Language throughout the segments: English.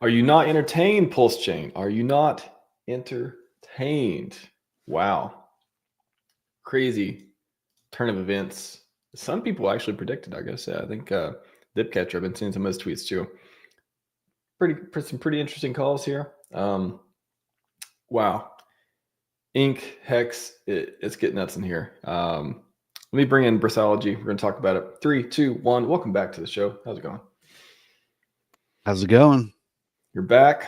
Are you not entertained, PulseChain? Are you not entertained? Wow. Crazy turn of events. Some people actually predicted, I guess. I think Dipcatcher, I've been seeing some of his tweets too. Some pretty interesting calls here. Wow. Ink, Hex, it's getting nuts in here. Let me bring in Brissology. We're going to talk about it. 3, 2, 1. Welcome back to the show. How's it going? How's it going? You're back,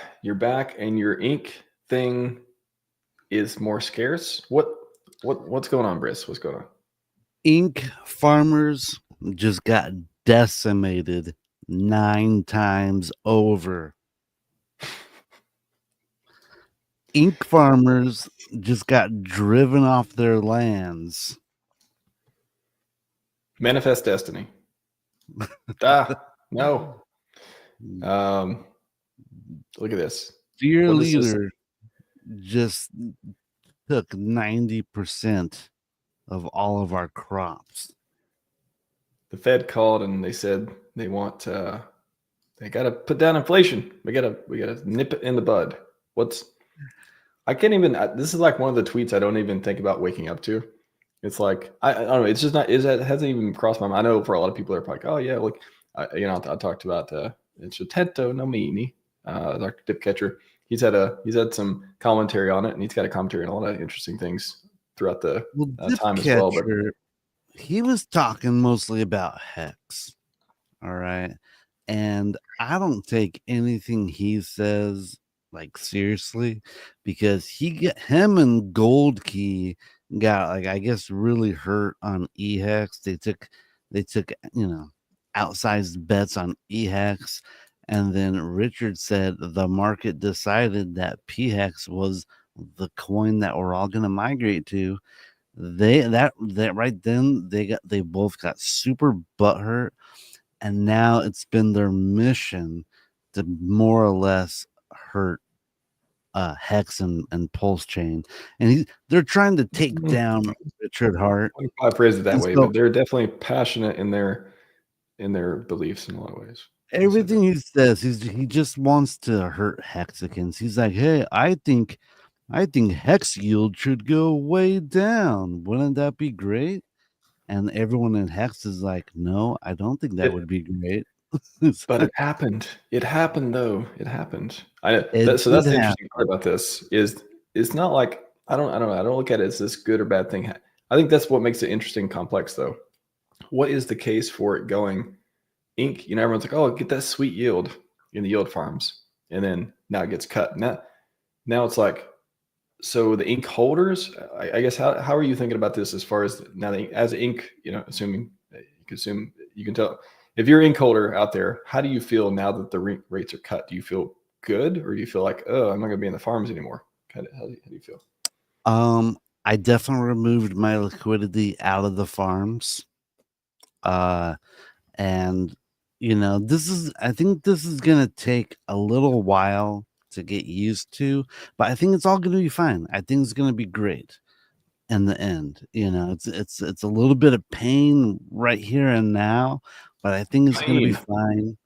and your ink thing is more scarce. What's going on, Briss? What's going on? Ink farmers just got decimated 9 times over. Ink farmers just got driven off their lands. Manifest destiny. No. Look at this. Dear leader just took 90% of all of our crops. The Fed called and they said they want they got to put down inflation. We got to nip it in the bud. I can't even. This is like one of the tweets I don't even think about waking up to. It's like I don't know. It's just not. It hasn't even crossed my mind. I know for a lot of people, they're like, oh yeah, look, I talked about it's Tento Nomini, Dr. Dipcatcher. He's had some commentary on it, and he's got a commentary on a lot of interesting things throughout the time as well. But he was talking mostly about HEX. All right. And I don't take anything he says like seriously, because him and Gold Key got, like, I guess, really hurt on EHEX. They took outsized bets on EHEX, and then Richard said the market decided that PHEX was the coin that we're all going to migrate to. That right then they both got super butthurt, and now it's been their mission to more or less hurt HEX and PulseChain, and they're trying to take down Richard Hart. I phrase it that way, but they're definitely passionate in their beliefs in a lot of ways. Everything he says, he just wants to hurt Hexicans. He's like, hey, I think HEX yield should go way down. Wouldn't that be great? And everyone in HEX is like, no, I don't think that would be great. But it happened. It happened, though. It happened. So that's the interesting part about this is it's not like I don't look at it as this good or bad thing. I think that's what makes it interesting, complex, though. What is the case for it going ink? Everyone's like, oh, get that sweet yield in the yield farms, and then now it gets cut. Now it's like, so the ink holders, I guess, how are you thinking about this as far as now as ink, assuming you can tell. If you're an ink holder out there, how do you feel now that the rates are cut? Do you feel good, or do you feel like, oh, I'm not going to be in the farms anymore? How do you feel? I definitely removed my liquidity out of the farms. And I think this is going to take a little while to get used to, but I think it's all going to be fine. I think it's going to be great in the end. It's a little bit of pain right here and now, but I think it's going to be fine.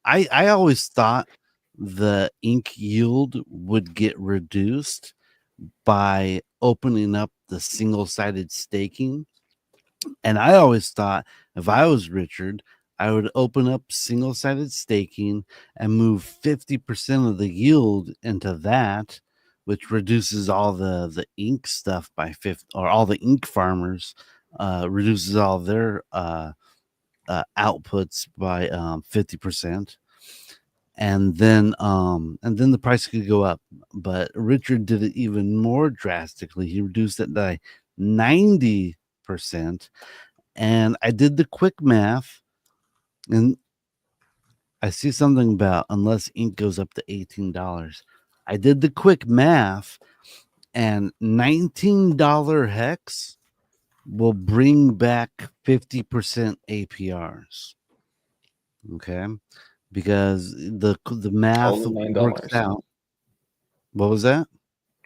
I always thought the ink yield would get reduced by opening up the single-sided staking. And I always thought if I was Richard, I would open up single-sided staking and move 50% of the yield into that, which reduces all the ink stuff by 50, or all the ink farmers reduces all their outputs by 50%. And then the price could go up. But Richard did it even more drastically. He reduced it by 90%. And I did the quick math, and I see something about unless ink goes up to $18. I did the quick math, and $19 HEX will bring back 50% APRs. Okay, because the math works out. What was that?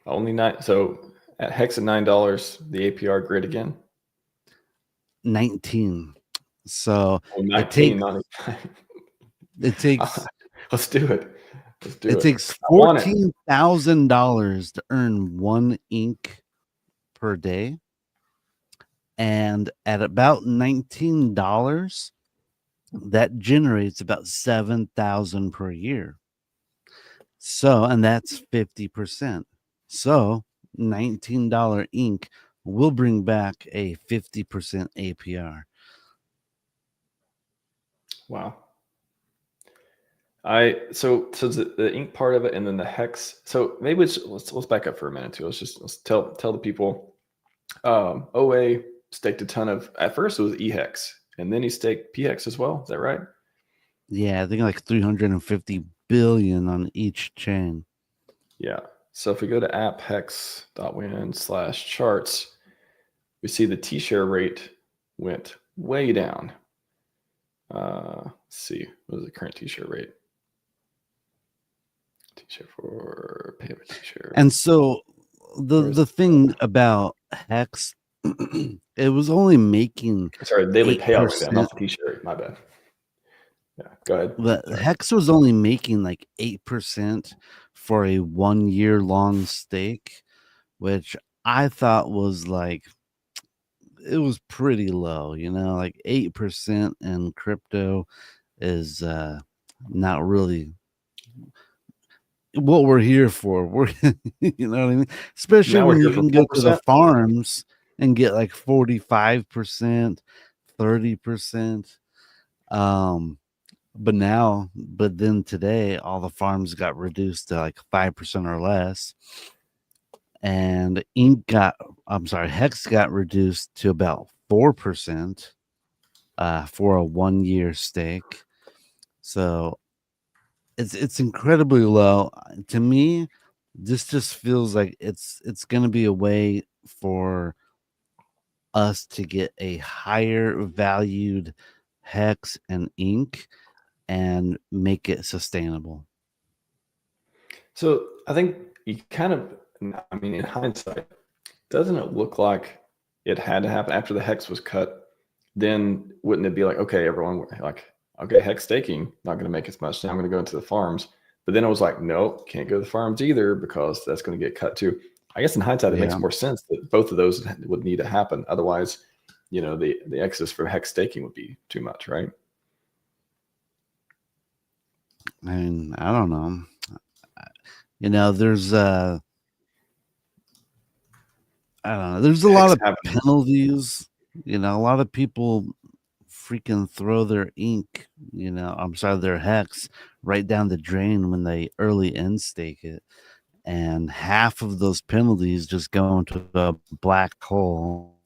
Only $9. So at HEX at $9, the APR grid again. 19. So 19, it takes Let's do it. Let's do it. It takes $14,000 to earn 1 ink per day. And at about $19, that generates about 7,000 per year. So, and that's 50%. So, $19 ink will bring back a 50% APR. Wow. So the ink part of it, and then the hex. So maybe let's back up for a minute too. Let's tell the people. OA staked a ton of. At first it was EHEX, and then he staked PHEX as well. Is that right? Yeah, I think like 350 billion on each chain. Yeah. So if we go to apphex.win/charts, we see the T-share rate went way down. Let's see, what is the current T-share rate? T-share for payment T-share. And so the thing about HEX, it was only making daily payout went down, not the T-share rate. My bad. Yeah, go ahead. But HEX was only making like 8% for a 1 year long stake, which I thought was like, it was pretty low, like 8% in crypto is not really what we're here for. We're, you know what I mean? Especially when you can go to the farms and get like 45%, 30%. But then today, all the farms got reduced to like 5% or less. And HEX got reduced to about 4% for a 1 year stake. So it's incredibly low. To me, this just feels like it's going to be a way for us to get a higher valued HEX and ink and make it sustainable. So I think you in hindsight, doesn't it look like it had to happen after the HEX was cut? Then wouldn't it be like, okay, everyone, like, okay, HEX staking, not going to make as much. Now I'm going to go into the farms. But then I was like, no, can't go to the farms either because that's going to get cut too. I guess in hindsight, it makes more sense that both of those would need to happen. Otherwise, the excess for HEX staking would be too much, right? I mean, I don't know. There's I don't know. There's a lot of penalties. A lot of people freaking throw their ink, their HEX right down the drain when they early end stake it. And half of those penalties just go into a black hole.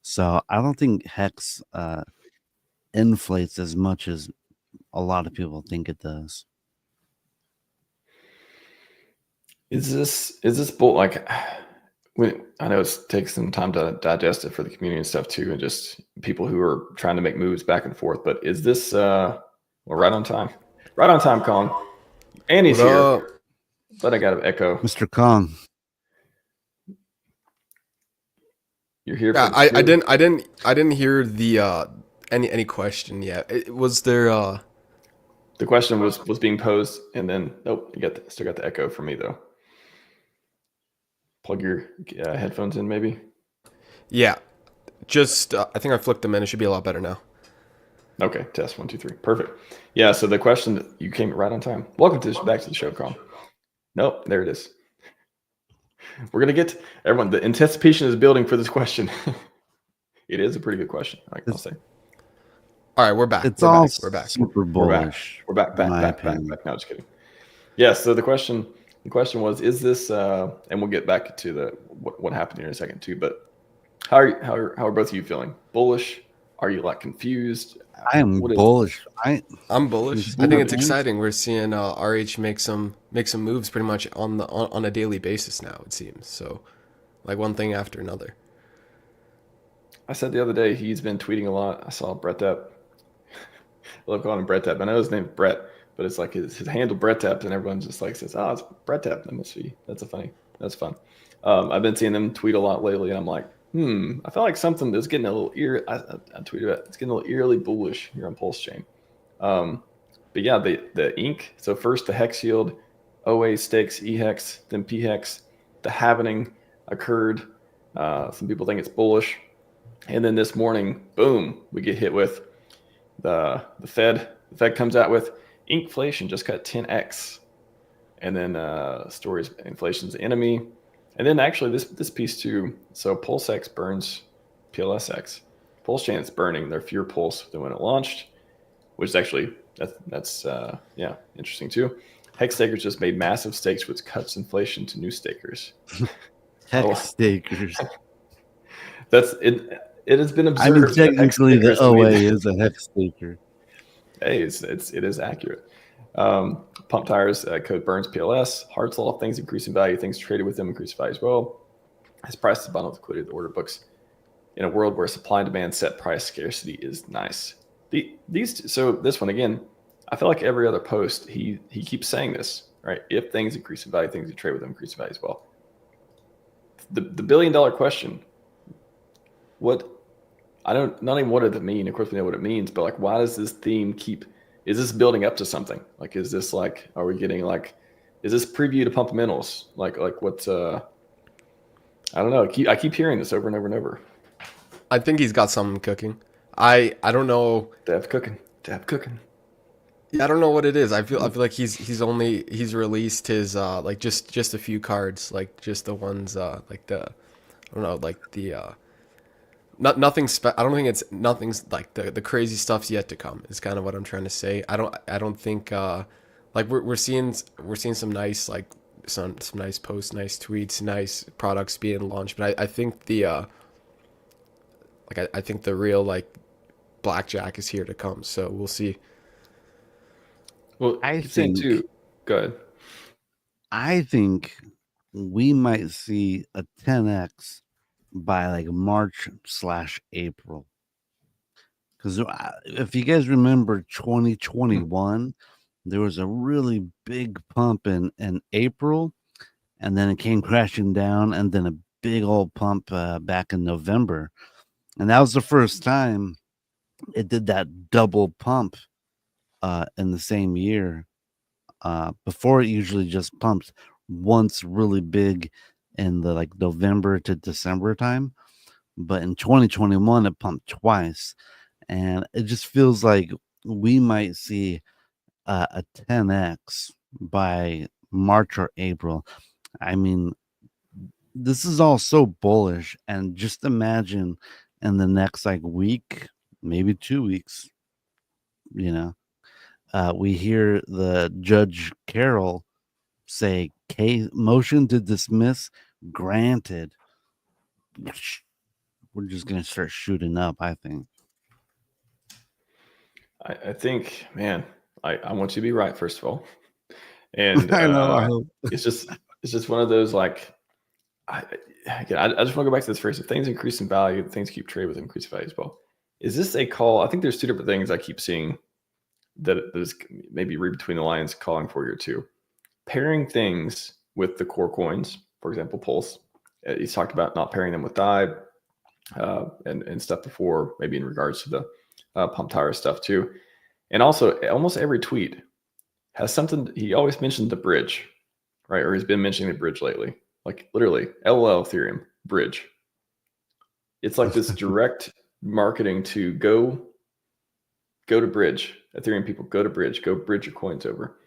So I don't think HEX inflates as much as a lot of people think it does. Is this bull, like, I know it takes some time to digest it for the community and stuff too, and just people who are trying to make moves back and forth. But is this right on time? Right on time, Kong. And he's here. But I got an echo. Mr. Kong. You're here. Yeah, I didn't hear the any question yet. Was there The question was being posed, and then nope, you still got the echo for me though. Plug your headphones in, maybe. Yeah, just I think I flicked them in. It should be a lot better now. Okay, test 1 2 3, perfect. Yeah, so the question, you came right on time. Welcome back to the show, Kong. Nope, there it is. We're gonna get to, everyone. The anticipation is building for this question. It is a pretty good question, I'll say. All right, we're back. We're back. Super bullish. We're back. No, just kidding. Yeah. So the question was, is this? And we'll get back to what happened here in a second too. But how are both of you feeling? Bullish? Are you like confused? I am bullish. I'm bullish. I think it's exciting. We're seeing RH make some moves pretty much on a daily basis now. It seems so, like one thing after another. I said the other day he's been tweeting a lot. I saw Brett Depp. I love calling him Brett Depp. I know his name's Brett, but it's like his handle Brett Depp, and everyone just like says, "Oh, it's Brett Depp." That must be that's fun. I've been seeing them tweet a lot lately, and I'm like, I feel like something that's getting a little I tweeted it. It's getting a little eerily bullish here on PulseChain. yeah, the ink. So first the hex yield, OA stakes EHEX, then PHEX. The halvening occurred. Some people think it's bullish, and then this morning, boom, we get hit with the Fed. The Fed comes out with inflation just cut 10x, and then stories inflation's the enemy, and then actually this piece too. So PulseX burns PLSX. PulseChain is burning their fewer pulse than when it launched, which is actually that's yeah, interesting too. Hex stakers just made massive stakes, which cuts inflation to new stakers. Hex stakers. That's it. It has been I mean, observed. technically, the OA is a hex staker. Hey, it is accurate. Pump tires code burns PLS. Hard law, things increase in value. Things traded with them increase in value as well. As price is bundled liquidity of the order books. In a world where supply and demand set price, scarcity is nice. So this one again, I feel like every other post he keeps saying this, right? If things increase in value, things you trade with them increase in value as well. The $1 billion question. What? I don't, not even what does it mean? Of course we know what it means, but like, why does this theme is this building up to something? Like, is this like, are we getting like, is this preview to Pumpamentals? Like what's, I don't know. I keep hearing this over and over and over. I think he's got something cooking. I don't know. Dab cooking. Yeah, I don't know what it is. I feel like he's released his like just a few cards, like just the ones like the, I don't know, like the nothing I don't think nothing's like the crazy stuff's yet to come. Is kind of what I'm trying to say. I don't think like we're seeing some nice, like some nice posts, nice tweets, nice products being launched, but I think the I think the real like blackjack is here to come. So we'll see. Well, I think too. Go ahead. I think we might see a 10x by like March/April. Because if you guys remember 2021, there was a really big pump in April, and then it came crashing down, and then a big old pump back in November. And that was the first time it did that double pump in the same year. Before it usually just pumps once really big in the like November to December time. But in 2021, it pumped twice. And it just feels like we might see a 10x by March or April. I mean, this is all so bullish. And just imagine in the next like week, maybe 2 weeks, you know, we hear the Judge Carroll say, motion to dismiss granted. We're just going to start shooting up, I think. I think, man, I want you to be right, first of all. And I know. It's just one of those, like, I just want to go back to this phrase. If things increase in value, things keep trade with increased value as well. Is this a call? I think there's two different things I keep seeing that is maybe read between the lines calling for here too. Pairing things with the core coins, for example, Pulse. He's talked about not pairing them with DAI and stuff before, maybe in regards to the pump tire stuff too. And also almost every tweet has something. He always mentions the bridge, right? Or he's been mentioning the bridge lately. Like literally LOL Ethereum bridge. It's like this direct marketing to go to bridge. Ethereum people, go to bridge, go bridge your coins over.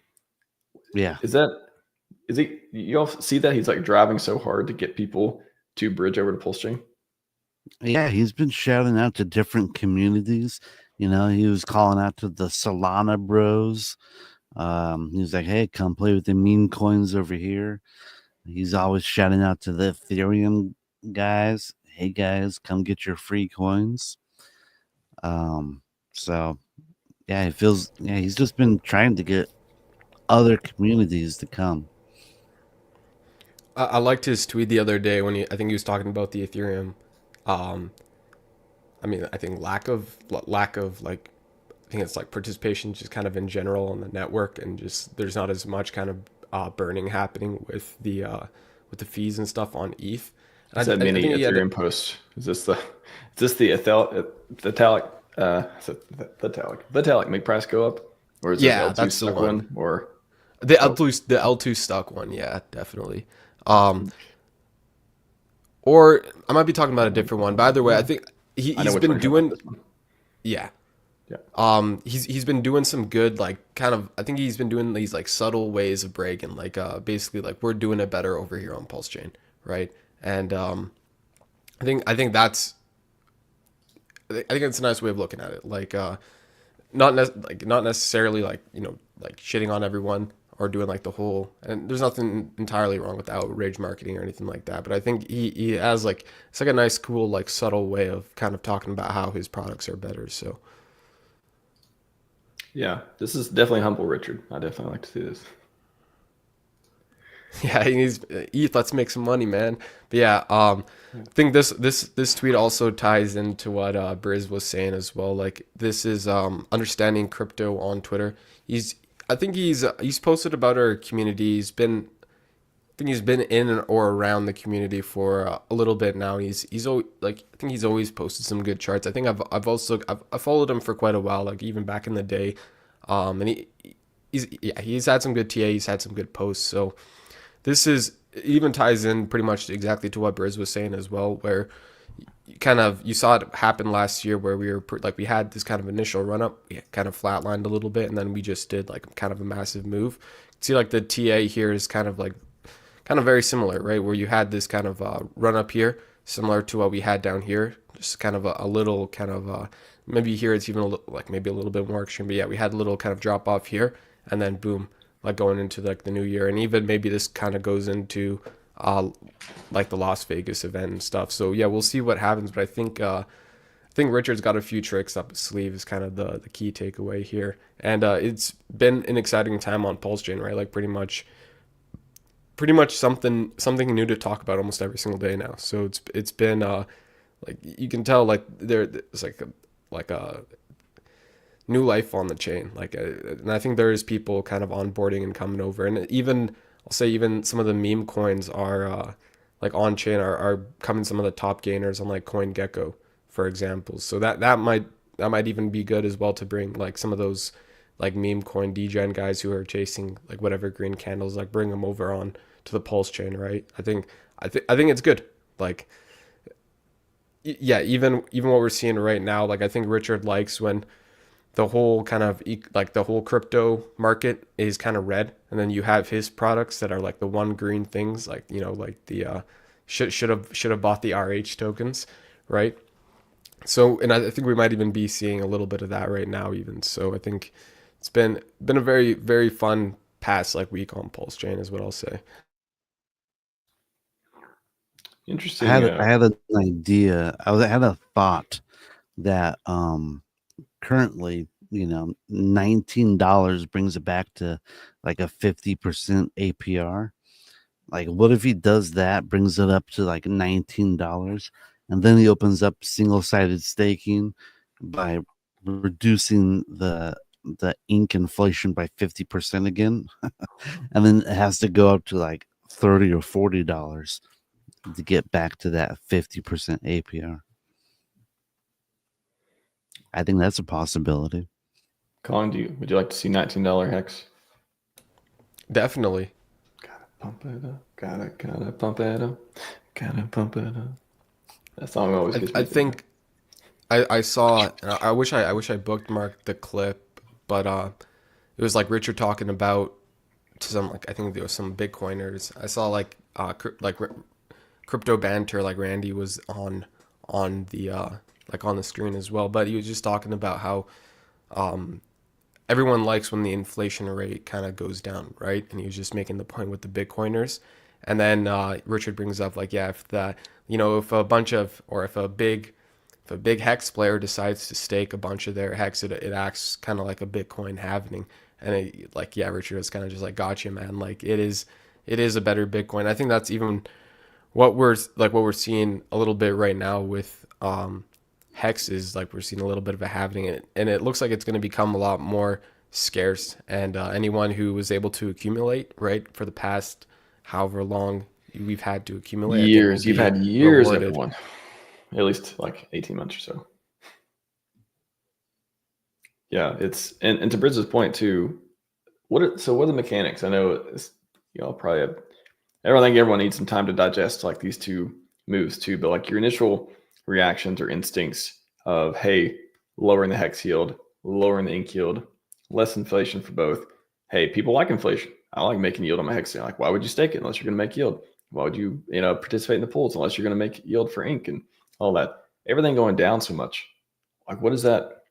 Yeah. Is he, you all see that he's like driving so hard to get people to bridge over to PulseChain? Yeah, he's been shouting out to different communities. You know, he was calling out to the Solana bros. He was like, hey, come play with the meme coins over here. He's always shouting out to the Ethereum guys. Hey guys, come get your free coins. So yeah, he's just been trying to get other communities to come. I liked his tweet the other day when I think he was talking about the Ethereum. I mean, I think lack of like, I think it's like participation just kind of in general on the network, and just there's not as much kind of burning happening with the fees and stuff on ETH. Is that mini Ethereum post? Is this the Vitalik make price go up? or is this Yeah, L2 that's the stuck one. one, or The L2 stuck one, yeah, definitely. Um, or I might be talking about a different one. But either way, I think I know he's which one been you're talking doing, about. This one. yeah. Yeah. He's been doing some good, like, kind of, I think he's been doing these like subtle ways of breaking, like basically like we're doing it better over here on PulseChain, right? And I think it's a nice way of looking at it. Like not necessarily like, like shitting on everyone or doing like the whole, and there's nothing entirely wrong with outrage marketing or anything like that, but I think he has like, it's like a nice cool like subtle way of kind of talking about how his products are better. So Yeah, this is definitely humble, Richard. I definitely like to see this. yeah, he needs ETH. Let's make some money, man. But yeah, I think this tweet also ties into what Briz was saying as well. Like, this is understanding crypto on Twitter. I think he's posted about our community. I think he's been in or around the community for a little bit now. He's always, like, I think he's always posted some good charts. I think I've followed him for quite a while, like even back in the day. And he's had some good TA. He's had some good posts. So this is even ties in pretty much exactly to what Briz was saying as well, where you saw it happen last year, where we had this kind of initial run up, we kind of flatlined a little bit, and then we just did like kind of a massive move. See, like the TA here is kind of very similar, right? Where you had this kind of run up here, similar to what we had down here, just kind of a little kind of maybe here it's even maybe a little bit more extreme, but yeah, we had a little kind of drop off here, and then boom, like going into like the new year, and even maybe this kind of goes into like the Las Vegas event and stuff. So yeah, we'll see what happens, but I think Richard's got a few tricks up his sleeve is kind of the key takeaway here, and it's been an exciting time on PulseChain, right? Like pretty much something new to talk about almost every single day now. So it's been like you can tell like there's like a new life on the chain, like and I think there is people kind of onboarding and coming over, and even I'll say even some of the meme coins are like on chain are becoming some of the top gainers on like CoinGecko, for example. So that might even be good as well to bring like some of those like meme coin degen guys who are chasing like whatever green candles, like bring them over on to the Pulse chain, right? I think it's good. Like yeah, even what we're seeing right now, like I think Richard likes when the whole kind of like the whole crypto market is kind of red, and then you have his products that are like the one green things, like like the should have bought the RH tokens, right? So, and I think we might even be seeing a little bit of that right now even. So I think it's been a very, very fun past like week on Pulse Chain is what I'll say. Interesting. I had an idea. I had a thought that currently, $19 brings it back to like a 50% APR. Like, what if he does that, brings it up to like $19, and then he opens up single-sided staking by reducing the ink inflation by 50% again, and then it has to go up to like $30 or $40 to get back to that 50% APR. I think that's a possibility. Colin, would you like to see $19 HEX? Definitely. Gotta pump it up. Gotta pump it up. Gotta pump it up. That song always gets me. I think I saw. I wish I bookmarked the clip, but it was like Richard talking about to some, like I think there was some Bitcoiners. I saw like crypto banter, like Randy was on the like on the screen as well, but he was just talking about how everyone likes when the inflation rate kind of goes down, right? And he was just making the point with the Bitcoiners. And then Richard brings up like, yeah, if a bunch of, or if a big HEX player decides to stake a bunch of their HEX, it acts kind of like a Bitcoin halvening. And like, yeah, Richard was kind of just like, gotcha, man. Like it is a better Bitcoin. I think that's even what we're seeing a little bit right now with HEX is like we're seeing a little bit of a halvening, and it looks like it's going to become a lot more scarce. And anyone who was able to accumulate, right, for the past however long we've had to accumulate, years. You've had years, rewarded. Everyone. At least like 18 months or so. Yeah, it's and to Bridges' point too. What are the mechanics? I know it's, probably I think everyone needs some time to digest like these two moves too. But like your initial reactions or instincts of, hey, lowering the hex yield, lowering the ink yield, less inflation for both. Hey, people like inflation. I like making yield on my hex. Like, why would you stake it unless you're going to make yield? Why would you, participate in the pools unless you're going to make yield for ink and all that? Everything going down so much. Like, what is that?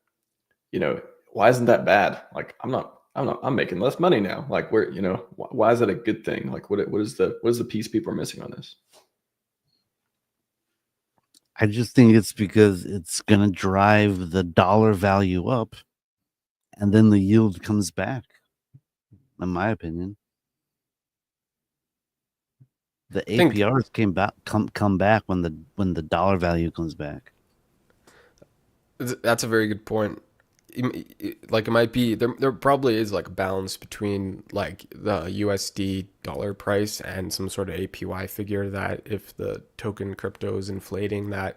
Why isn't that bad? Like, I'm making less money now. Like, why is that a good thing? Like, what is the piece people are missing on this? I just think it's because it's going to drive the dollar value up, and then the yield comes back, in my opinion. The APRs come back when the dollar value comes back. That's a very good point. Like, it might be there probably is like a balance between like the USD dollar price and some sort of APY figure, that if the token crypto is inflating, that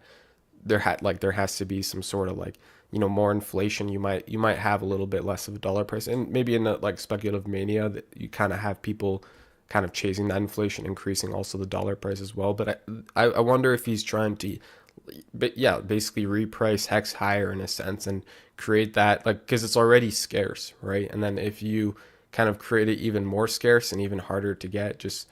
there has to be some sort of like, more inflation. You might have a little bit less of a dollar price, and maybe in a like speculative mania that you kind of have people kind of chasing that inflation, increasing also the dollar price as well. But I wonder if he's trying to, but yeah, basically reprice hex higher in a sense and create that, like, because it's already scarce, right? And then if you kind of create it even more scarce and even harder to get, just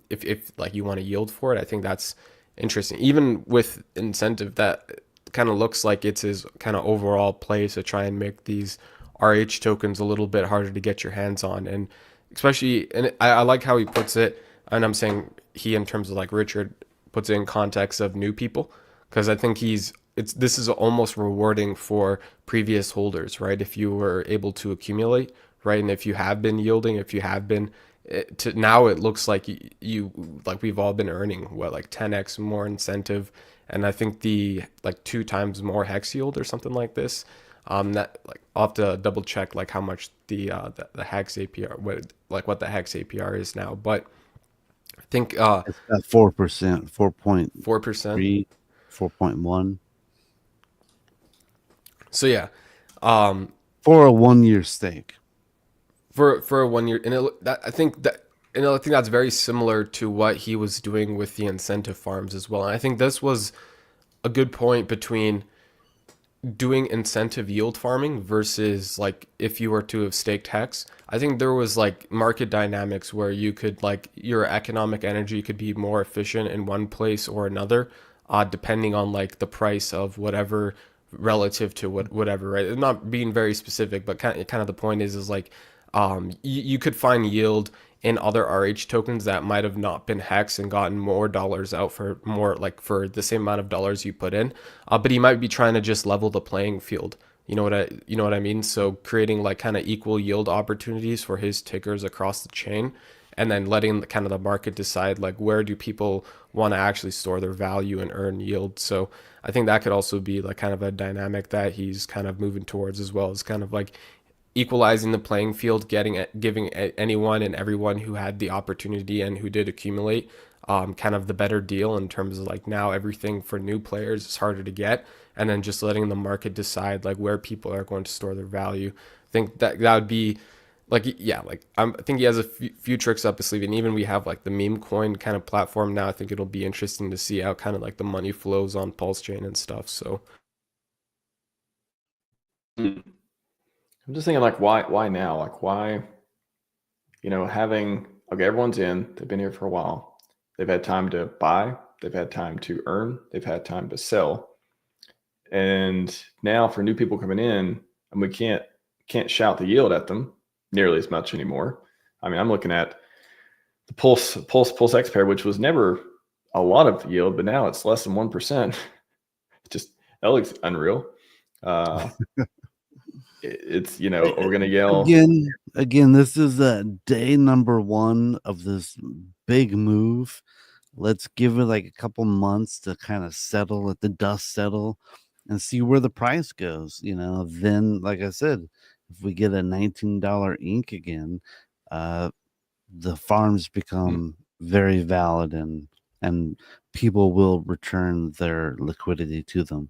if like you want to yield for it, I think that's interesting. Even with incentive, that kind of looks like it's his kind of overall play to try and make these RH tokens a little bit harder to get your hands on. And especially, and I like how he puts it, and I'm saying he in terms of like Richard puts it in context of new people, because I think this is almost rewarding for previous holders, right? If you were able to accumulate, right, and if you have been yielding, if you have been to now, it looks like you like we've all been earning what, like 10x more incentive, and I think the like 2 times more hex yield or something like this. That, like, I'll have to double check like how much the hex APR, what the hex APR is now, but I think it's at 4%, 4.3, 4%, 4.1. So yeah, for a 1-year stake. For a 1 year, and I think that's very similar to what he was doing with the incentive farms as well. And I think this was a good point between doing incentive yield farming versus like if you were to have staked hex. I think there was like market dynamics where you could, like, your economic energy could be more efficient in one place or another, depending on like the price of whatever relative to whatever, right? Not being very specific, but kind of the point is like, you could find yield in other RH tokens that might have not been hex and gotten more dollars out for more, like for the same amount of dollars you put in. But he might be trying to just level the playing field. You know what I mean? So creating like kind of equal yield opportunities for his tickers across the chain, and then letting kind of the market decide like where do people want to actually store their value and earn yield. So I think that could also be like kind of a dynamic that he's kind of moving towards, as well as kind of like equalizing the playing field, giving anyone and everyone who had the opportunity and who did accumulate, kind of the better deal, in terms of like now everything for new players is harder to get, and then just letting the market decide like where people are going to store their value. I think that would be like, yeah, like I think he has a few tricks up his sleeve, and even we have like the meme coin kind of platform now. I think it'll be interesting to see how kind of like the money flows on PulseChain and stuff. So I'm just thinking, like, why now? Like, why, okay, everyone's in, they've been here for a while. They've had time to buy, they've had time to earn, they've had time to sell. And now for new people coming in, and we can't shout the yield at them nearly as much anymore. I mean, I'm looking at the PulseX pair, which was never a lot of yield, but now it's less than 1%. Just, that looks unreal. It's, we're going to yell again, this is day number 1 of this big move. Let's give it like a couple months to kind of settle, let the dust settle, and see where the price goes. Then, like I said, if we get a $19 ink again, the farms become very valid, and people will return their liquidity to them.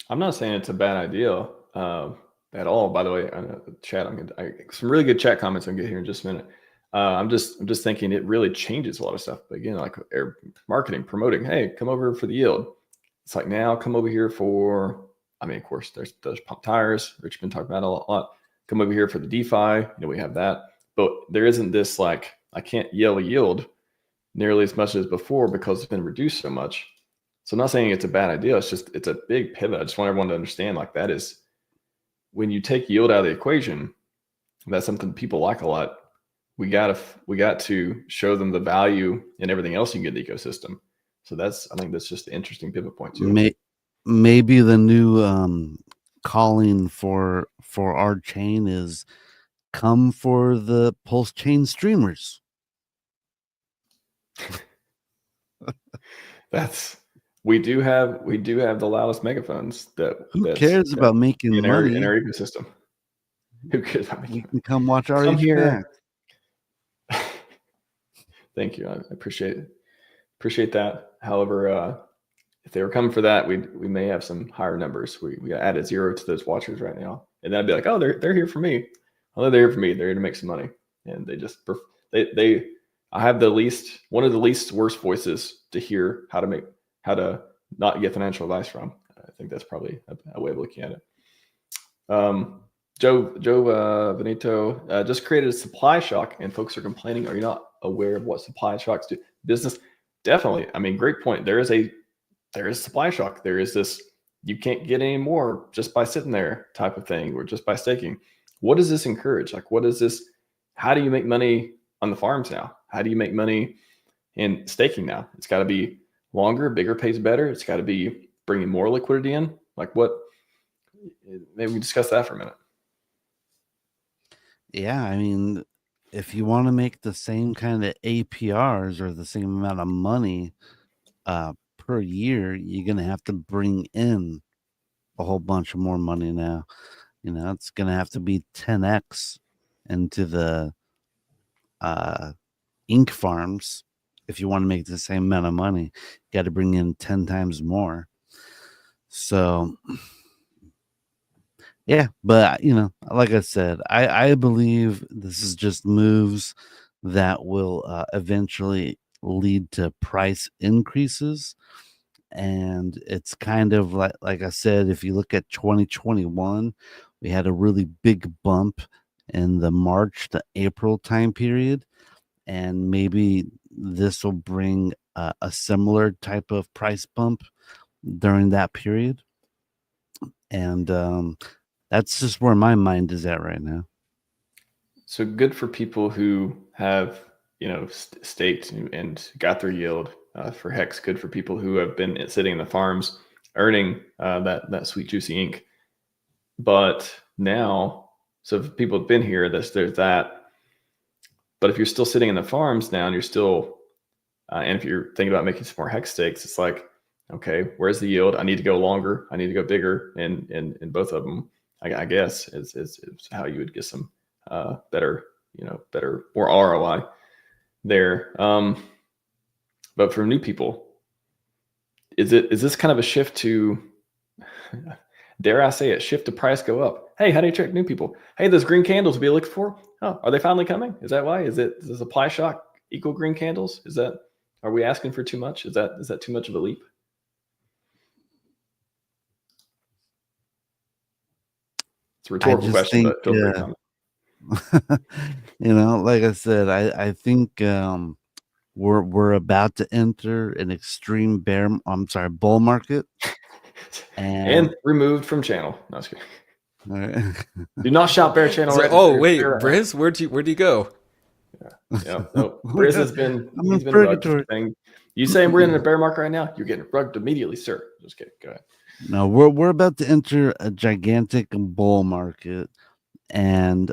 I'm not saying it's a bad idea. at all. By the way, chat. Some really good chat comments. I'll get here in just a minute. I'm just thinking it really changes a lot of stuff. But again, like marketing, promoting. Hey, come over for the yield. It's like now come over here for. I mean, of course, there's pump tires, which we've been talking about a lot. Come over here for the DeFi. We have that, but there isn't this like I can't yell a yield nearly as much as before because it's been reduced so much. So I'm not saying it's a bad idea. It's just it's a big pivot. I just want everyone to understand like that is when you take yield out of the equation. That's something people like a lot. We got to show them the value in everything else you can get in the ecosystem. So I think that's just an interesting pivot point too. Maybe the new calling for our chain is come for the PulseChain streamers. We do have the loudest megaphones who cares about making money in our ecosystem. Who cares about making money? Come watch RHMax. Thank you. I appreciate that. However, if they were coming for that, we may have some higher numbers. We added 0 to those watchers right now, and that'd be like, oh, they're here for me. Oh, they're here for me. They're here to make some money, and I have one of the least worst voices to hear how to not get financial advice from. I think that's probably a way of looking at it. Joe Benito just created a supply shock, and folks are complaining. Are you not aware of what supply shocks do? Business, definitely. I mean, great point. There is supply shock. There is this you can't get any more just by sitting there type of thing, or just by staking. What does this encourage? Like, what is this? How do you make money on the farms now? How do you make money in staking now? It's got to be longer, bigger pays better. It's got to be bringing more liquidity in. Like what? Maybe we discuss that for a minute. Yeah, I mean, if you want to make the same kind of APRs or the same amount of money per year, you're going to have to bring in a whole bunch of more money now. It's going to have to be 10x into the ink farms. If you want to make the same amount of money, you got to bring in 10 times more. So, yeah, but like I said, I believe this is just moves that will eventually lead to price increases. And it's kind of like I said, if you look at 2021, we had a really big bump in the March to April time period. And maybe this will bring a similar type of price bump during that period. And that's just where my mind is at right now. So good for people who have, staked and got their yield for HEX. Good for people who have been sitting in the farms earning that sweet, juicy ink. But now, so if people have been here, there's that. But if you're still sitting in the farms now and you're still, and if you're thinking about making some more HEX stakes, it's like, okay, where's the yield? I need to go longer. I need to go bigger in both of them. I guess is how you would get some better, more ROI there. But for new people, is this kind of a shift to, dare I say it, shift to price go up? Hey, how do you attract new people? Hey, those green candles be looking for? Oh, are they finally coming? Is that why? Is the supply shock equal green candles? Are we asking for too much? Is that too much of a leap? It's a rhetorical question, but feel free to comment. Like I said, I think we're about to enter an extreme bull market, and removed from channel. No, I was kidding. All right. Do not shout bear channel. So, Briz, where'd you go? Yeah. No, Briz has been. He's been rugged. You saying we're in a bear market right now? You're getting rugged immediately, sir. Just kidding. Go ahead. No, we're about to enter a gigantic bull market, and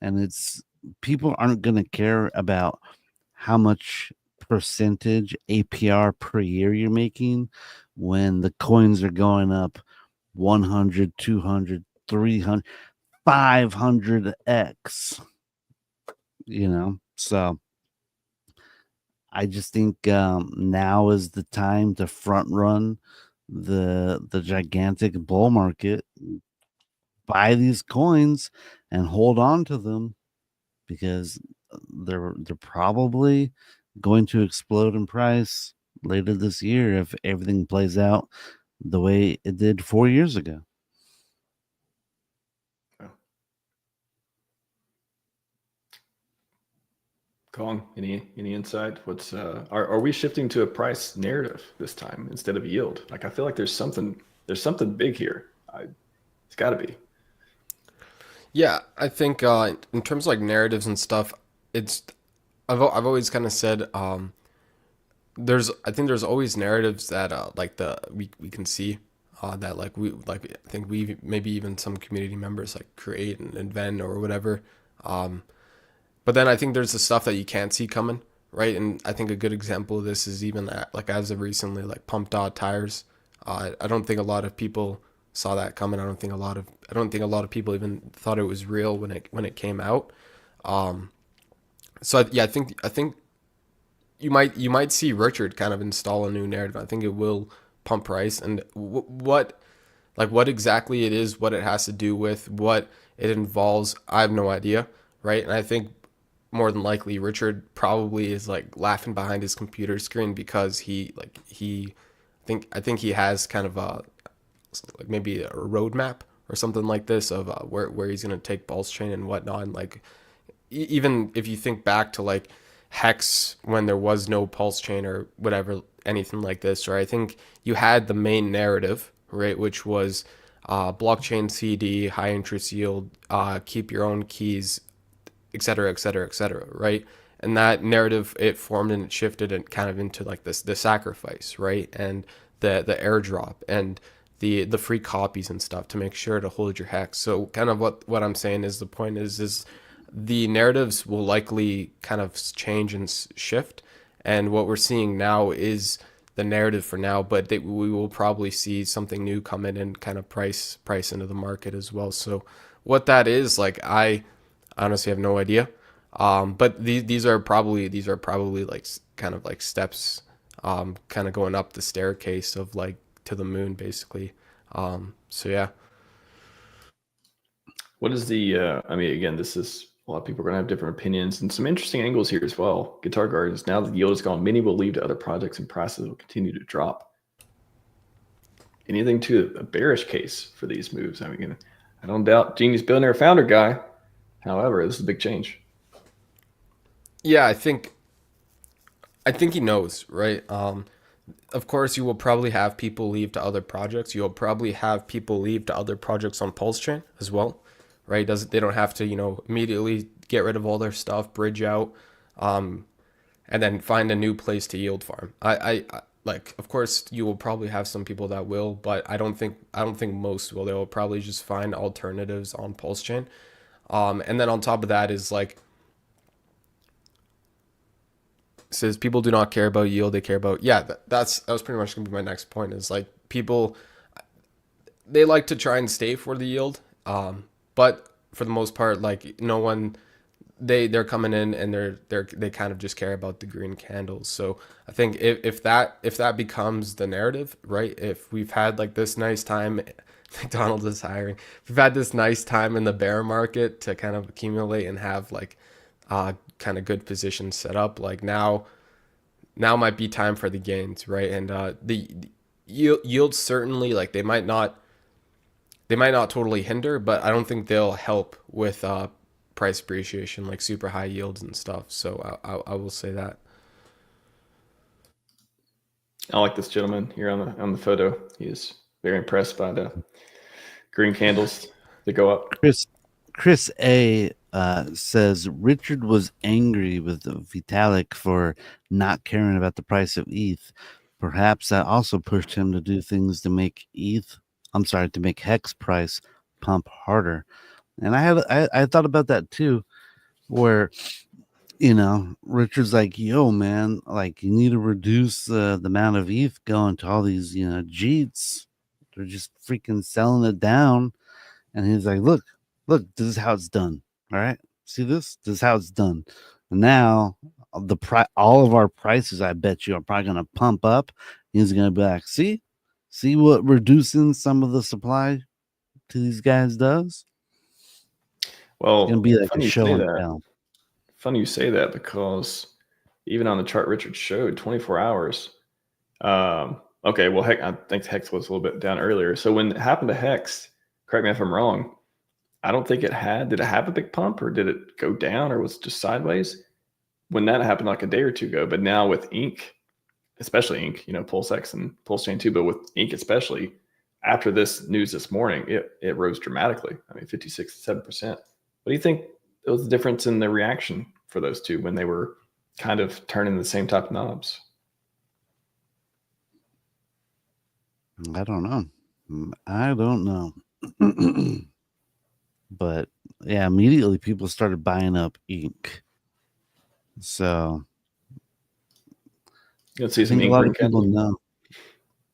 it's people aren't going to care about how much percentage APR per year you're making when the coins are going up 100, 200, 300, 500x. So I just think now is the time to front run the gigantic bull market. buy these coins and hold on to them, because they're probably going to explode in price later this year if everything plays out the way it did 4 years ago. Kong, any insight? What's are we shifting to a price narrative this time instead of yield? Like, I feel like there's something big here. It's got to be. Yeah, I think in terms of like narratives and stuff, I've always kind of said I think there's always narratives that like we can see that like I think we maybe even some community members like create and invent or whatever. But then I think there's the stuff that you can't see coming, right? And I think a good example of this is even like as of recently, like pump dot tires. I don't think a lot of people saw that coming. I don't think a lot of people even thought it was real when it came out. So yeah, I think you might see Richard kind of install a new narrative. I think it will pump price, and what exactly it is, what it has to do with, what it involves, I have no idea, right? And I think more than likely Richard probably is like laughing behind his computer screen because I think he has kind of like maybe a roadmap or something like this of where he's going to take PulseChain and whatnot. And like even if you think back to like HEX when there was no PulseChain or whatever, anything like this, right? I think you had the main narrative, right, which was blockchain CD, high interest yield, keep your own keys, et cetera, et cetera, et cetera, right? And that narrative, it formed and it shifted and kind of into like this the sacrifice, right? And the airdrop and the free copies and stuff to make sure to hold your HEX. So kind of what I'm saying is the point is the narratives will likely kind of change and shift. And what we're seeing now is the narrative for now, but we will probably see something new come in and kind of price into the market as well. So what that is, like, I honestly have no idea. But these are probably like kind of like steps, kind of going up the staircase of like to the moon, basically. So yeah. What is the? I mean, again, this is a lot of people are going to have different opinions and some interesting angles here as well. Guitar Gardens. Now the yield is gone, many will leave to other projects and prices will continue to drop. Anything to a bearish case for these moves? I mean, I don't doubt Genius Billionaire founder guy. However, this is a big change. Yeah, I think he knows, right? Of course, you will probably have people leave to other projects. You'll probably have people leave to other projects on PulseChain as well, right? They don't have to, immediately get rid of all their stuff, bridge out, and then find a new place to yield farm. I like, of course, you will probably have some people that will, but I don't think most will. They will probably just find alternatives on PulseChain. And then on top of that is like, says people do not care about yield, they care about, that was pretty much gonna be my next point, is like people, they like to try and stay for the yield, but for the most part, like no one, they're coming in and they kind of just care about the green candles. So I think if that becomes the narrative, right, if we've had like this nice time, McDonald's is hiring, we've had this nice time in the bear market to kind of accumulate and have like kind of good positions set up, like now might be time for the gains, right? And the yields certainly, like they might not totally hinder, but I don't think they'll help with price appreciation, like super high yields and stuff. So I will say that. I like this gentleman here on the photo. He is very impressed by the green candles that go up. Chris A says Richard was angry with Vitalik for not caring about the price of ETH. Perhaps that also pushed him to do things to make to make HEX price pump harder. And I thought about that too, where Richard's like, yo, man, like you need to reduce the amount of ETH going to all these Jeets. They're just freaking selling it down. And he's like, look, this is how it's done. All right, see this? This is how it's done. And now all of our prices, I bet you, are probably going to pump up. He's going to be like, see what reducing some of the supply to these guys does, Well, it's gonna be like a funny you show say and that. tell. Funny you say that because even on the chart Richard showed, 24 hours. Okay, well, I think Hex was a little bit down earlier. So when it happened to Hex, correct me if I'm wrong, I don't think did it have a big pump, or did it go down, or was it just sideways? When that happened like a day or two ago, but now with Ink, especially Ink, PulseX and PulseChain too, but with Ink especially, after this news this morning, it rose dramatically. I mean, 56 to 7%. What do you think was the difference in the reaction for those two when they were kind of turning the same type of knobs? I don't know. But yeah, immediately people started buying up Ink. So You see I some think a ink lot green of people candle? know.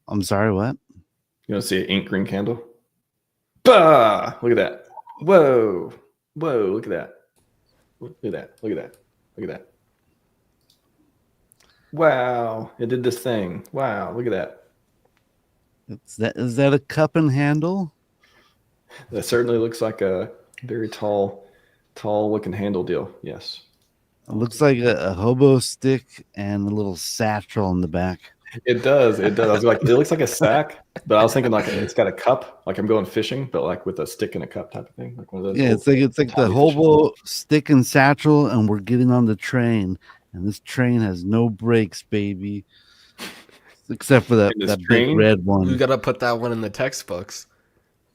I'm sorry, what? You want to see an ink green candle? Bah! Look at that. Whoa. Whoa, look at that. Look at that. Look at that. Look at that. Wow. It did this thing. Wow. Look at that. Is that a cup and handle? That certainly looks like a very tall looking handle deal. Yes. It looks like a hobo stick and a little satchel in the back. It does. It does. I was like, it looks like a sack, but I was thinking like it's got a cup, like I'm going fishing, but like with a stick and a cup type of thing, like one of those. Yeah, it's like the hobo stick and satchel, and we're getting on the train, and this train has no brakes, baby, except for that big red one. We gotta put that one in the textbooks.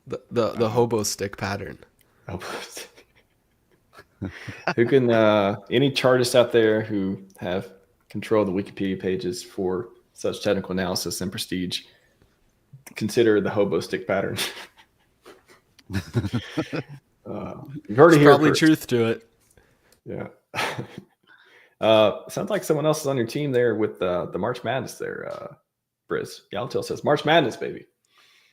The hobo stick pattern. Who can any chartists out there who have control of the Wikipedia pages for such technical analysis and prestige consider the hobo stick pattern? You've heard it here probably first. Truth to it. Yeah. Sounds like someone else is on your team there with the March Madness there, Briz. Yellowtail says March Madness, baby.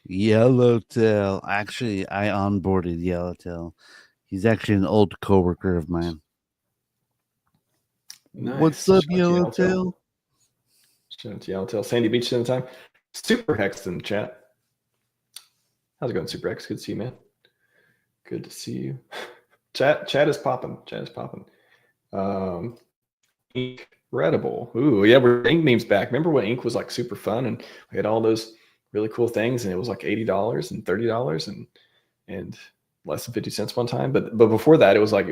Yellowtail. Actually, I onboarded Yellowtail. He's actually an old coworker of mine. Nice. What's up, Yellowtail? Shout out to Yellowtail. Sandy Beach in the time. Super Hex in the chat. How's it going, Super Hex? Good to see you, man. Good to see you. Chat is popping. Chat is popping. Incredible. Ooh, yeah, we're Ink memes back. Remember when Ink was like super fun and we had all those really cool things, and it was like $80 and $30 and less than 50 cents one time. But before that, it was like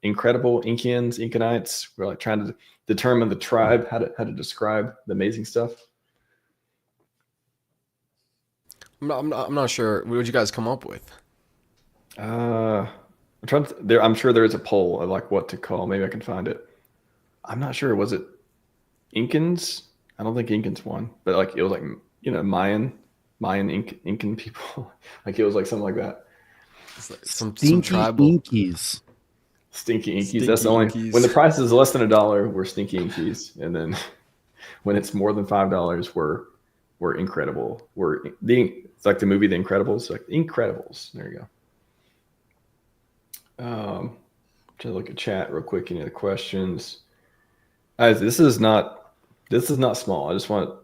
incredible Inkians, Inkanites. We're like trying to determine the tribe, how to describe the amazing stuff. I'm not sure. What did you guys come up with? I'm trying to. I'm sure there is a poll of like what to call. Maybe I can find it. I'm not sure. Was it Incans? I don't think Incans won, but like it was like Mayan Incan people. Like it was like something like that. Some tribal Inkies. Stinky Inkies. That's the only Inkies. When the price is less than $1, we're Stinky Inkies, and then when it's more than $5, we're incredible. It's like the movie The Incredibles. Like Incredibles. There you go. Try to look at chat real quick. Any other questions? Guys, this is not small. I just want to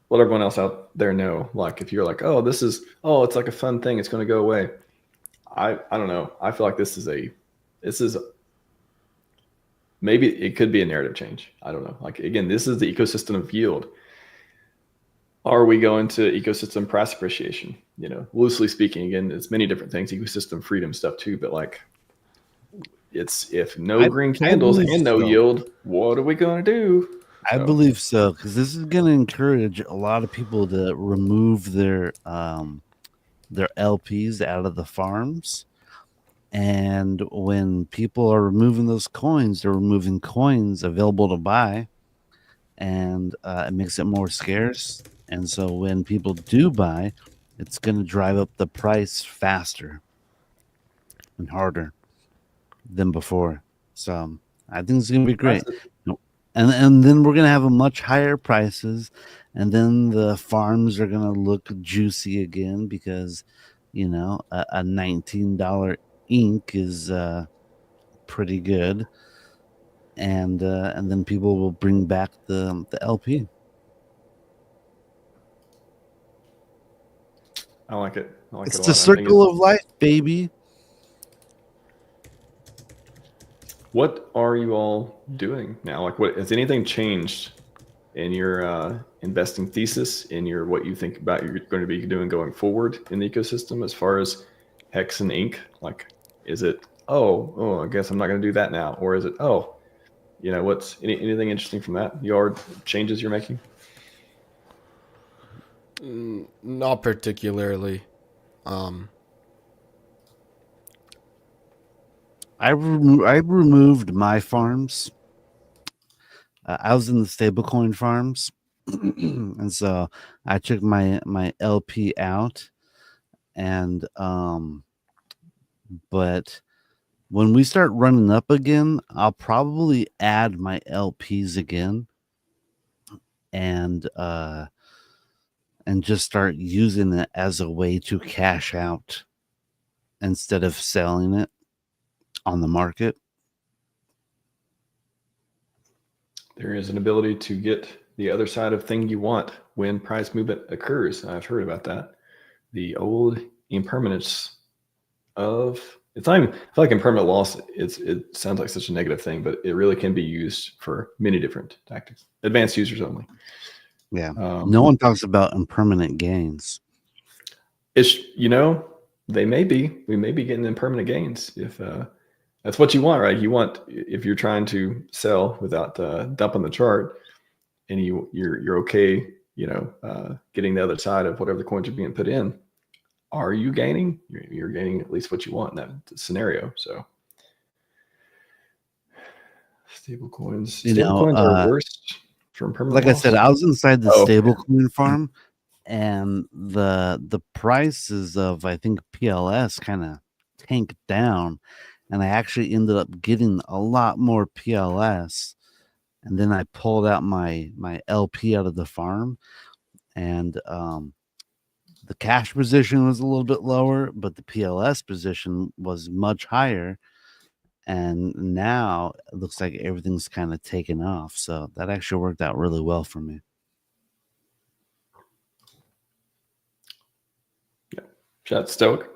let everyone else out there know. Like if you're like, it's like a fun thing, it's going to go away. I don't know. I feel like this is maybe it could be a narrative change. I don't know. Like again, this is the ecosystem of yield. Are we going to ecosystem price appreciation? Loosely speaking, again, it's many different things, ecosystem freedom stuff too, but like it's if no green candles and no yield, what are we going to do? I believe so, because this is going to encourage a lot of people to remove their LPs out of the farms. And when people are removing those coins, they're removing coins available to buy, and it makes it more scarce. And so when people do buy, it's going to drive up the price faster and harder than before. So I think it's going to be great. And then we're going to have a much higher prices, and then the farms are going to look juicy again because, a $19 ink is pretty good, and then people will bring back the LP. I like it. I like It's it a the lot. I think circle of life, baby. what are you all doing now? Like, what has anything changed in your investing thesis, in your what you think about you're going to be doing going forward in the ecosystem as far as Hex and Ink? Like, is it I guess I'm not going to do that now, or is it what's anything interesting from that? Your changes you're making? Not particularly. I removed my farms. I was in the stablecoin farms, and so I took my LP out, and but when we start running up again, I'll probably add my LPs again, and just start using it as a way to cash out instead of selling it on the market. There is an ability to get the other side of thing you want when price movement occurs. I've heard about that. The old impermanence of it's not even, I feel like impermanent loss, it sounds like such a negative thing, but it really can be used for many different tactics. Advanced users only. Yeah. No one talks about impermanent gains. It's, we may be getting impermanent gains if that's what you want, right? You want, if you're trying to sell without dumping the chart, and you're okay, getting the other side of whatever the coins are being put in. Are you gaining? You're gaining at least what you want in that scenario. So, stable coins. Stable coins are worst for impermanent like loss. I said, I was inside the stablecoin farm, and the prices of, I think, PLS kind of tanked down, and I actually ended up getting a lot more PLS. And then I pulled out my LP out of the farm, and the cash position was a little bit lower, but the PLS position was much higher. And now it looks like everything's kind of taken off. So that actually worked out really well for me. Yeah. Shout out Stoic.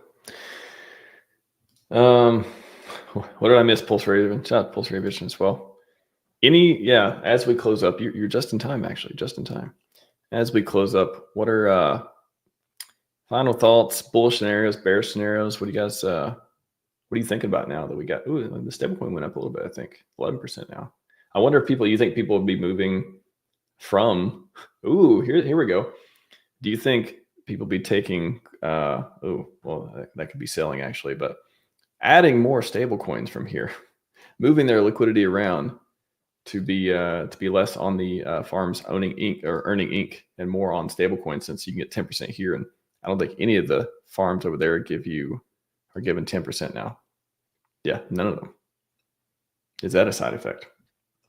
What did I miss? Pulse Raven. Shout out Pulse Raven as well. As we close up, you're just in time, actually, just in time. As we close up, what are final thoughts, bullish scenarios, bearish scenarios? What do you guys, what are you thinking about now that we got, the stablecoin went up a little bit, I think, 11% now. I wonder if you think people would be moving from, here we go. Do you think people be taking, that could be selling actually, but adding more stable coins from here, moving their liquidity around to be less on the farms owning ink or earning ink and more on stable coins, since you can get 10% here. And I don't think any of the farms over there are given 10% now. Yeah, none of them. Is that a side effect?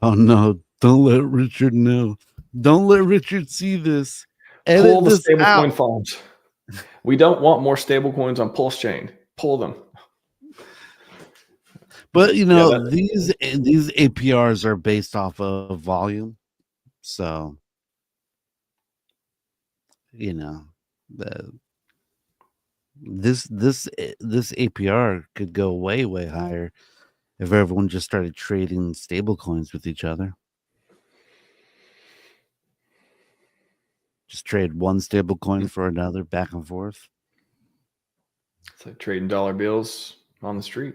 Oh no, don't let Richard know. Don't let Richard see this. Pull the stablecoin farms. We don't want more stablecoins on PulseChain. Pull them. But these APRs are based off of volume, so this APR could go way higher if everyone just started trading stable coins with each other. Just trade one stable coin for another, back and forth. It's like trading dollar bills on the street.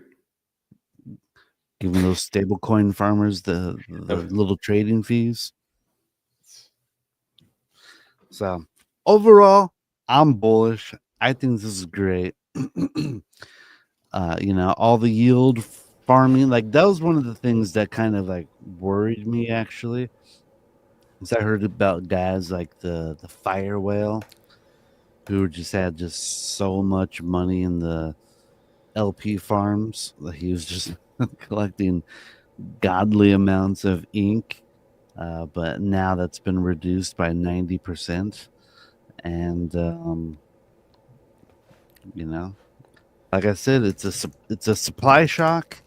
Giving those stable coin farmers the little trading fees. So overall, I'm bullish. I think this is great. All the yield farming, like that was one of the things that kind of like worried me actually. Because I heard about guys like the fire whale who just had so much money in the LP farms that he was just collecting godly amounts of ink, but now that's been reduced by 90%. And like I said, it's a supply shock,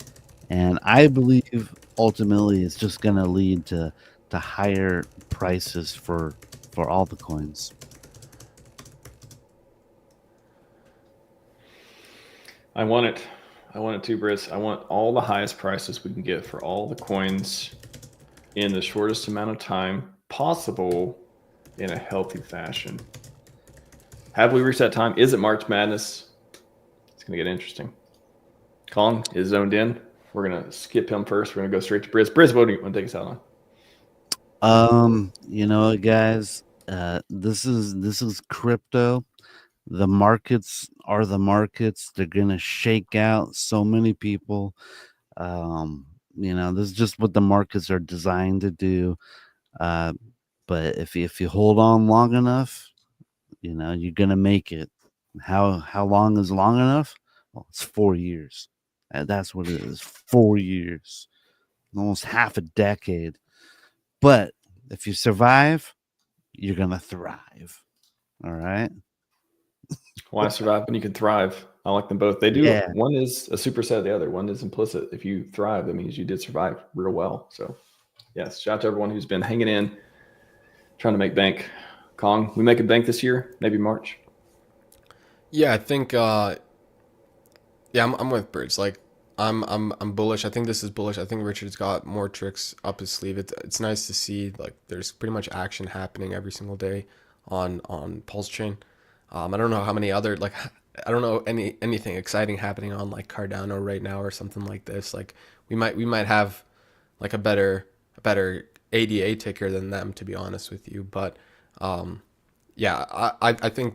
and I believe ultimately it's just going to lead to higher prices for all the coins. I want it. I want it too, Briz. I want all the highest prices we can get for all the coins in the shortest amount of time possible in a healthy fashion. Have we reached that time? Is it March Madness? It's going to get interesting. Colin is zoned in. We're going to skip him first. We're going to go straight to Briz. Briz, what do you want to take us out on? You know, guys, this is crypto. The markets are the markets. They're gonna shake out so many people. You know, this is just what the markets are designed to do. But if you hold on long enough, you know, you're gonna make it. How long is long enough? Well, it's 4 years. That's what it is. 4 years, almost half a decade. But if you survive, you're gonna thrive. All right. Why survive when you can thrive? I like them both. They do. Yeah. One is a superset of the other. One is implicit. If you thrive, that means you did survive real well. So, yes, shout out to everyone who's been hanging in, trying to make bank. Kong, we make a bank this year, maybe March. Yeah, I think. Yeah, I'm with Birds. Like, I'm bullish. I think this is bullish. I think Richard's got more tricks up his sleeve. It's nice to see like there's pretty much action happening every single day on PulseChain. I don't know how many other like I don't know anything exciting happening on like Cardano right now or something like this. Like we might have like a better ADA ticker than them, to be honest with you. But yeah, I think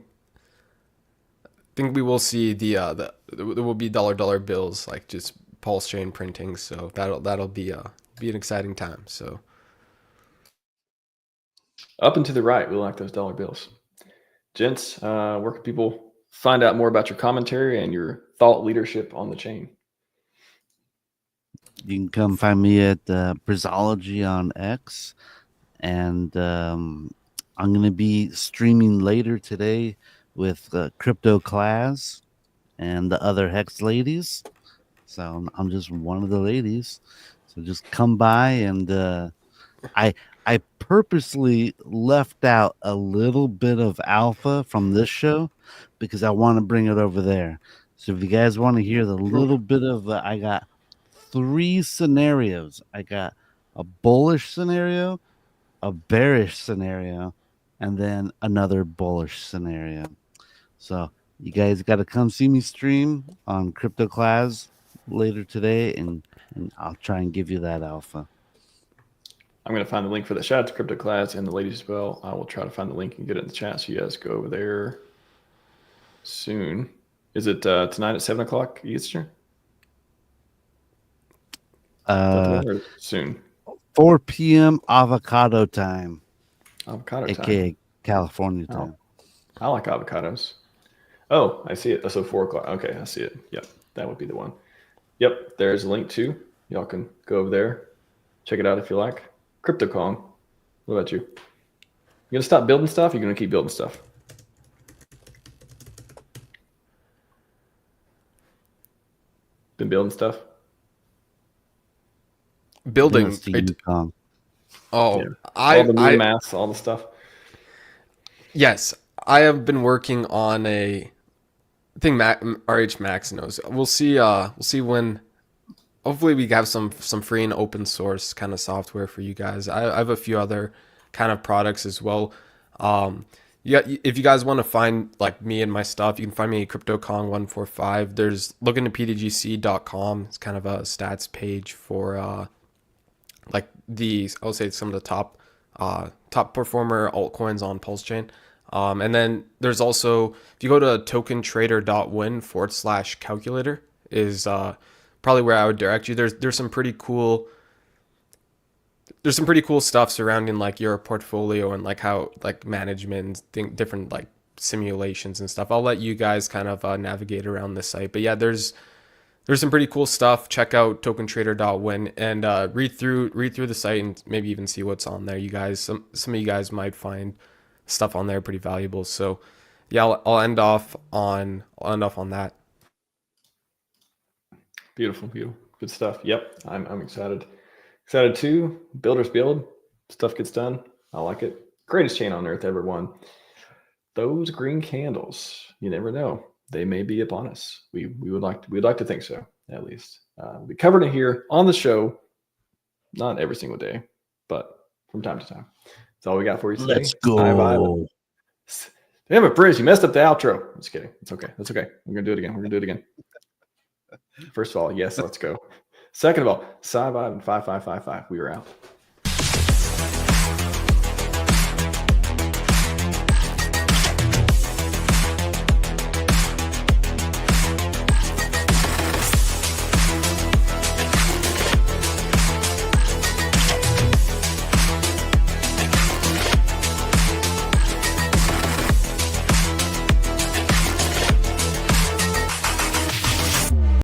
we will see there will be dollar bills, like just pulse chain printing. So that'll be an exciting time. So Up and to the right, we like those dollar bills. Gents, where can people find out more about your commentary and your thought leadership on the chain? You can come find me at Brizology on X, and I'm going to be streaming later today with Crypto Class and the other Hex ladies. So I'm just one of the ladies. So just come by, and I purposely left out a little bit of alpha from this show because I want to bring it over there. So if you guys want to hear the little bit of, I got 3 scenarios. I got a bullish scenario, a bearish scenario, and then another bullish scenario. So you guys got to come see me stream on Crypto Class later today, and I'll try and give you that alpha. I'm going to find the link for that. Shout out to Crypto Class and the ladies as well. I will try to find the link and get it in the chat so you guys go over there soon. Is it tonight at 7 o'clock Eastern? Soon. 4 p.m. avocado time. Avocado AKA time. California time. I like avocados. Oh, I see it. So 4 o'clock. Okay, I see it. Yep, that would be the one. Yep, there's a link too. Y'all can go over there. Check it out if you like. Crypto Kong, what about you? You gonna stop building stuff? Or you gonna keep building stuff? Been building stuff? building. Oh, yeah. All the maths, all the stuff. Yes, I have been working on I think RHMax knows. We'll see when. Hopefully, we have some free and open source kind of software for you guys. I have a few other kind of products as well. Yeah, if you guys want to find like me and my stuff, you can find me at CryptoKong145. There's look into pdgc.com. It's kind of a stats page for like I'll say some of the top performer altcoins on PulseChain. And then there's also, if you go to tokentrader.win/calculator is probably where I would direct you. There's some pretty cool stuff surrounding like your portfolio and like how like management and different like simulations and stuff. I'll let you guys kind of navigate around the site. But yeah, there's some pretty cool stuff. Check out tokentrader.win and read through the site and maybe even see what's on there. You guys, some of you guys might find stuff on there pretty valuable. So yeah, I'll end off on that. Beautiful. Good stuff. Yep. I'm excited. Excited too. Builders build. Stuff gets done. I like it. Greatest chain on earth ever won. Those green candles. You never know. they may be upon us. We'd like to think so, at least. We covered it here on the show, not every single day, but from time to time. That's all we got for you today. Let's go. Damn it, Briz, you messed up the outro. Just kidding. It's okay. That's okay. We're gonna do it again. First of all, yes, let's go. Second of all, Scivive and 5555. We were out.